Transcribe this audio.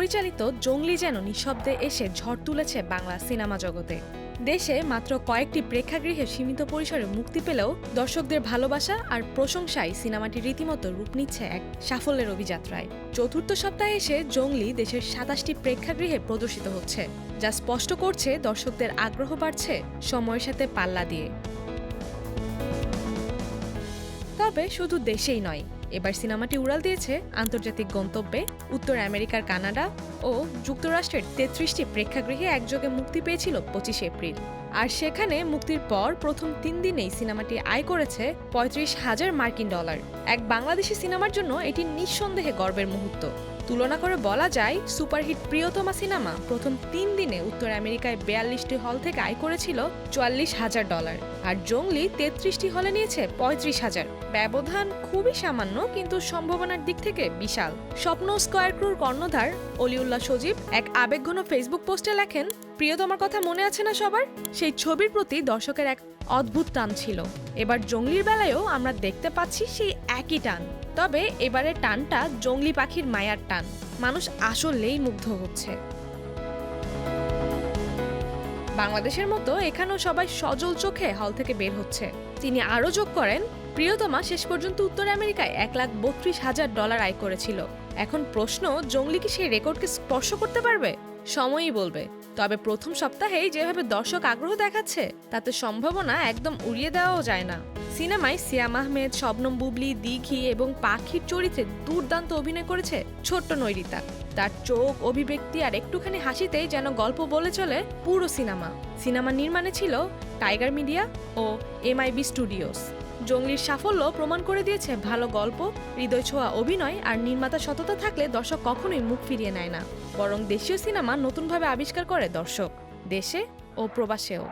পরিচালিত জংলি যেন নিঃশব্দে এসে ঝড় তুলেছে বাংলা সিনেমা জগতে। দেশে মাত্র কয়েকটি প্রেক্ষাগৃহে সীমিত পরিসরে মুক্তি পেলেও দর্শকদের ভালোবাসা আর প্রশংসায় সিনেমাটি রীতিমতো রূপ নিচ্ছে এক সাফল্যের অভিযাত্রায়। চতুর্থ সপ্তাহে এসে জংলি দেশের ২৭টি প্রেক্ষাগৃহে প্রদর্শিত হচ্ছে, যা স্পষ্ট করছে দর্শকদের আগ্রহ বাড়ছে সময়ের সাথে পাল্লা দিয়ে। তবে শুধু দেশেই নয়, এবার সিনেমাটি উড়াল দিয়েছে আন্তর্জাতিক গন্তব্যে। উত্তর আমেরিকার কানাডা ও যুক্তরাষ্ট্রের ৩৩টি প্রেক্ষাগৃহে একযোগে মুক্তি পেয়েছিল ২৫ এপ্রিল। আর সেখানে মুক্তির পর প্রথম ৩ দিনেই সিনেমাটি আয় করেছে $৩৫,০০০। এক বাংলাদেশি সিনেমার জন্য এটি নিঃসন্দেহে গর্বের মুহূর্ত। তুলনা করে বলা যায়, সুপারহিট প্রিয়তমা সিনেমা প্রথম ৩ দিনে উত্তর আমেরিকায় ৪২টি হল থেকে আয় করেছিল $৪৪,০০০, আর জংলি ৩৩টি হলে নিয়েছে $৩৫,০০০। ব্যবধান খুবই সামান্য, কিন্তু সম্ভাবনার দিক থেকে বিশাল। স্বপ্ন স্কয়ার ক্রুর কর্ণধার অলিউল্লাহ সজীব এক আবেগঘন ফেসবুক পোস্টে লেখেন, প্রিয়তমার কথা মনে আছে না সবার? সেই ছবির প্রতি দর্শকের এক অদ্ভুত টান ছিল। এবার জংলির বেলায়ও আমরা দেখতে পাচ্ছি সেই একই টান, তবে এবারে টানটা জংলি পাখির মায়ার টান। মানুষ আসলেই মুগ্ধ হচ্ছে। বাংলাদেশের মতো এখানেও সবাই সজল চোখে হল থেকে বের হচ্ছে। তিনি আরও যোগ করেন, প্রিয়তমা শেষ পর্যন্ত উত্তর আমেরিকায় $১,৩২,০০০ আয় করেছিল। এখন প্রশ্ন, জংলি কি সেই রেকর্ডকে স্পর্শ করতে পারবে? সময়ই বলবে। তবে প্রথম সপ্তাহেই যেভাবে দর্শক আগ্রহ দেখাচ্ছে, তাতে সম্ভাবনা একদম উড়িয়ে দেওয়াও যায় না। সিনেমায় সিয়াম আহমেদ, শবনম বুবলি, দিঘি এবং পাখির চরিত্রে দুর্দান্ত অভিনয় করেছে ছোট্ট নৈরিতা। তার চোখ, অভিব্যক্তি আর একটুখানি হাসিতেই যেন গল্প বলে চলে পুরো সিনেমা। সিনেমা নির্মাণে ছিল টাইগার মিডিয়া ও MIB স্টুডিওস। জংলির সাফল্য প্রমাণ করে দিয়েছে, ভালো গল্প, হৃদয় ছোঁয়া অভিনয় আর নির্মাতা সততা থাকলে দর্শক কখনোই মুখ ফিরিয়ে নেয় না, বরং দেশীয় সিনেমা নতুনভাবে আবিষ্কার করে দর্শক, দেশে ও প্রবাসেও।